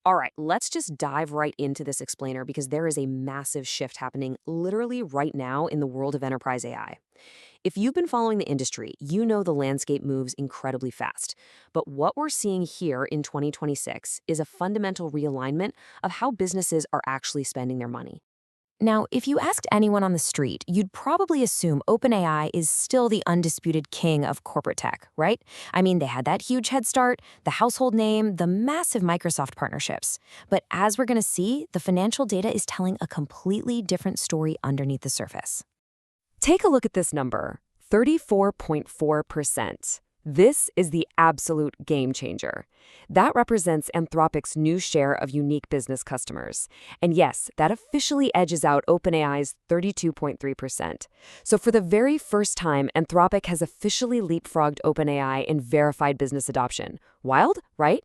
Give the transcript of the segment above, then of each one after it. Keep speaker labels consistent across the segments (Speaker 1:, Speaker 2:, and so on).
Speaker 1: All right, let's just dive right into this explainer because there is a massive shift happening literally right now in the world of enterprise AI. If you've been following the industry, you know the landscape moves incredibly fast. But what we're seeing here in 2026 is a fundamental realignment of how businesses are actually spending their money.
Speaker 2: Now, if you asked anyone on the street, you'd probably assume OpenAI is still the undisputed king of corporate tech, right? I mean, they had that huge head start, the household name, the massive Microsoft partnerships. But as we're going to see, the financial data is telling a completely different story underneath the surface.
Speaker 1: Take a look at this number, 34.4%. This is the absolute game changer. That represents Anthropic's new share of unique business customers. And yes, that officially edges out OpenAI's 32.3%. So for the very first time, Anthropic has officially leapfrogged OpenAI in verified business adoption. Wild, right?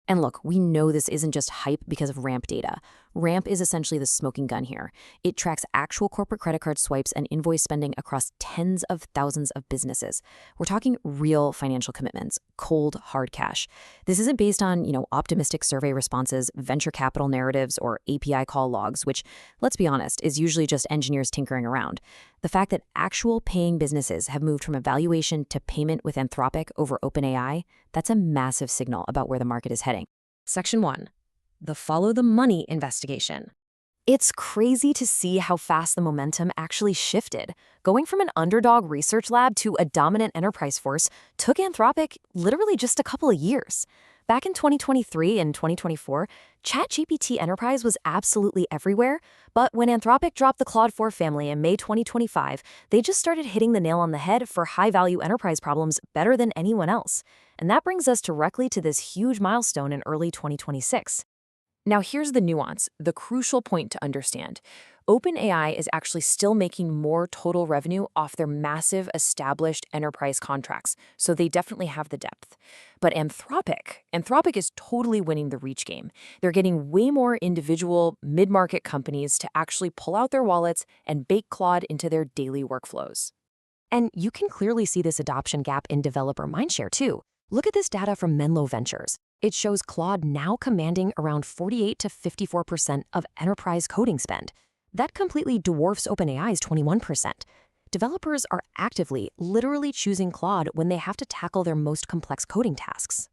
Speaker 2: And look, we know this isn't just hype because of RAMP data. RAMP is essentially the smoking gun here. It tracks actual corporate credit card swipes and invoice spending across tens of thousands of businesses. We're talking real financial commitments, cold, hard cash. This isn't based on, optimistic survey responses, venture capital narratives, or API call logs, which, let's be honest, is usually just engineers tinkering around. The fact that actual paying businesses have moved from evaluation to payment with Anthropic over OpenAI, that's a massive signal about where the market is heading.
Speaker 1: Section 1. The Follow the Money investigation. It's crazy to see how fast the momentum actually shifted. Going from an underdog research lab to a dominant enterprise force took Anthropic literally just a couple of years. Back in 2023 and 2024, ChatGPT Enterprise was absolutely everywhere, but when Anthropic dropped the Claude 4 family in May 2025, they just started hitting the nail on the head for high-value enterprise problems better than anyone else. And that brings us directly to this huge milestone in early 2026. Now here's the nuance, the crucial point to understand. OpenAI is actually still making more total revenue off their massive established enterprise contracts, so they definitely have the depth. But Anthropic is totally winning the reach game. They're getting way more individual, mid-market companies to actually pull out their wallets and bake Claude into their daily workflows. And you can clearly see this adoption gap in developer mindshare too. Look at this data from Menlo Ventures. It shows Claude now commanding around 48 to 54% of enterprise coding spend. That completely dwarfs OpenAI's 21%. Developers are actively, literally choosing Claude when they have to tackle their most complex coding tasks.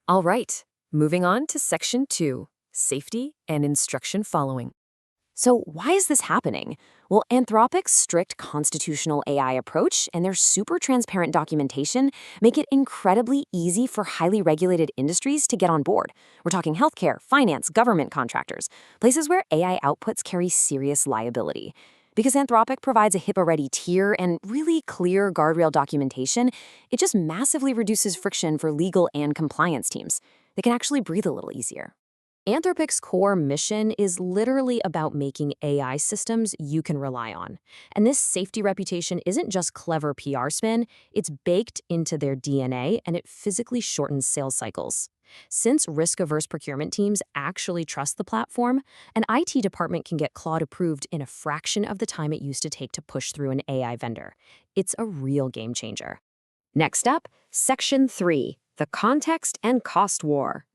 Speaker 1: All right, moving on to Section 2, Safety and Instruction Following. So why is this happening? Well, Anthropic's strict constitutional AI approach and their super transparent documentation make it incredibly easy for highly regulated industries to get on board. We're talking healthcare, finance, government contractors, places where AI outputs carry serious liability. Because Anthropic provides a HIPAA-ready tier and really clear guardrail documentation, it just massively reduces friction for legal and compliance teams. They can actually breathe a little easier. Anthropic's core mission is literally about making AI systems you can rely on. And this safety reputation isn't just clever PR spin, it's baked into their DNA and it physically shortens sales cycles. Since risk-averse procurement teams actually trust the platform, an IT department can get Claude approved in a fraction of the time it used to take to push through an AI vendor. It's a real game changer. Next up, Section 3, the Context and Cost War.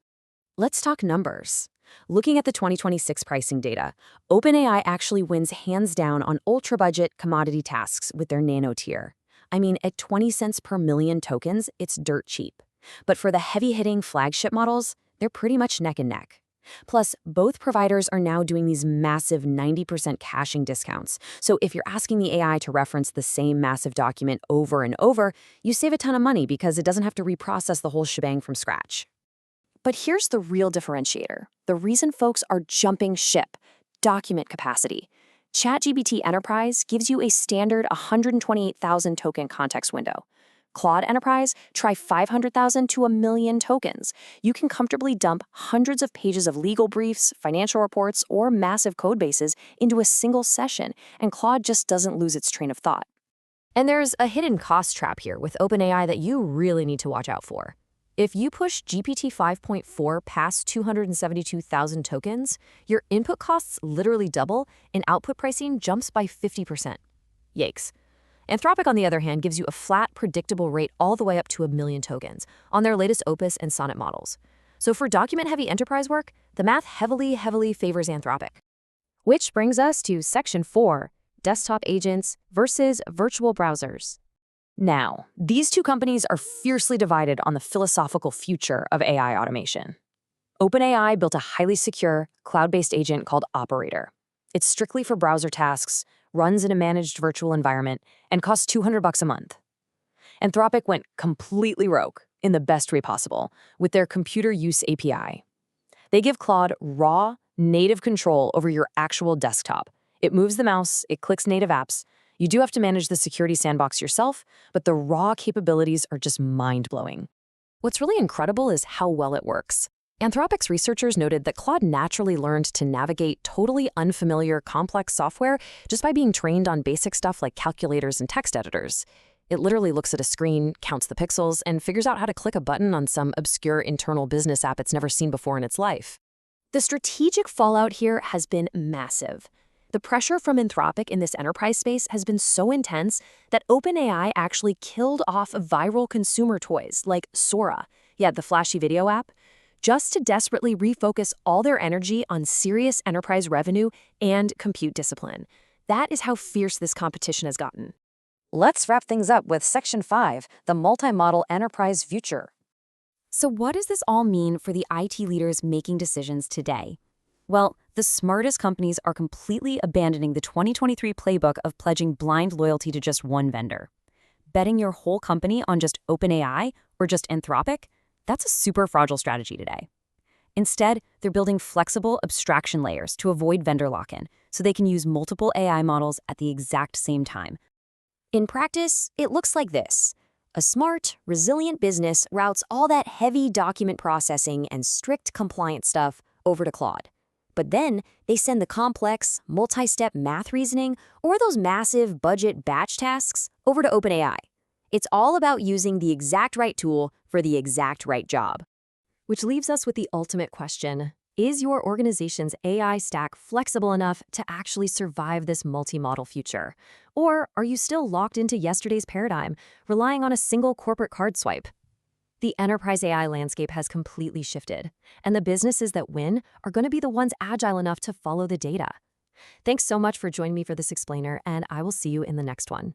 Speaker 1: Let's talk numbers. Looking at the 2026 pricing data, OpenAI actually wins hands down on ultra-budget commodity tasks with their Nano tier. I mean, at 20 cents per million tokens, it's dirt cheap. But for the heavy-hitting flagship models, they're pretty much neck and neck. Plus, both providers are now doing these massive 90% caching discounts. So if you're asking the AI to reference the same massive document over and over, you save a ton of money because it doesn't have to reprocess the whole shebang from scratch. But here's the real differentiator. The reason folks are jumping ship: document capacity. ChatGPT Enterprise gives you a standard 128,000 token context window. Claude Enterprise, try 500,000 to 1 million tokens. You can comfortably dump hundreds of pages of legal briefs, financial reports, or massive code bases into a single session, and Claude just doesn't lose its train of thought. And there's a hidden cost trap here with OpenAI that you really need to watch out for. If you push GPT 5.4 past 272,000 tokens, your input costs literally double and output pricing jumps by 50%. Yikes. Anthropic, on the other hand, gives you a flat, predictable rate all the way up to 1 million tokens on their latest Opus and Sonnet models. So for document-heavy enterprise work, the math heavily favors Anthropic. Which brings us to Section 4, desktop agents versus virtual browsers. Now, these two companies are fiercely divided on the philosophical future of AI automation. OpenAI built a highly secure, cloud-based agent called Operator. It's strictly for browser tasks, runs in a managed virtual environment, and costs $200 a month. Anthropic went completely rogue, in the best way possible, with their computer use API. They give Claude raw, native control over your actual desktop. It moves the mouse, it clicks native apps. You do have to manage the security sandbox yourself, but the raw capabilities are just mind-blowing. What's really incredible is how well it works. Anthropic's researchers noted that Claude naturally learned to navigate totally unfamiliar, complex software just by being trained on basic stuff like calculators and text editors. It literally looks at a screen, counts the pixels, and figures out how to click a button on some obscure internal business app it's never seen before in its life. The strategic fallout here has been massive. The pressure from Anthropic in this enterprise space has been so intense that OpenAI actually killed off viral consumer toys like Sora, the flashy video app, just to desperately refocus all their energy on serious enterprise revenue and compute discipline. That is how fierce this competition has gotten. Let's wrap things up with Section 5, the multimodal enterprise future. So what does this all mean for the IT leaders making decisions today? Well, the smartest companies are completely abandoning the 2023 playbook of pledging blind loyalty to just one vendor. Betting your whole company on just OpenAI or just Anthropic, that's a super fragile strategy today. Instead, they're building flexible abstraction layers to avoid vendor lock-in so they can use multiple AI models at the exact same time. In practice, it looks like this. A smart, resilient business routes all that heavy document processing and strict compliance stuff over to Claude. But then they send the complex, multi-step math reasoning or those massive budget batch tasks over to OpenAI. It's all about using the exact right tool for the exact right job. Which leaves us with the ultimate question. Is your organization's AI stack flexible enough to actually survive this multi-model future? Or are you still locked into yesterday's paradigm, relying on a single corporate card swipe? The enterprise AI landscape has completely shifted, and the businesses that win are going to be the ones agile enough to follow the data. Thanks so much for joining me for this explainer, and I will see you in the next one.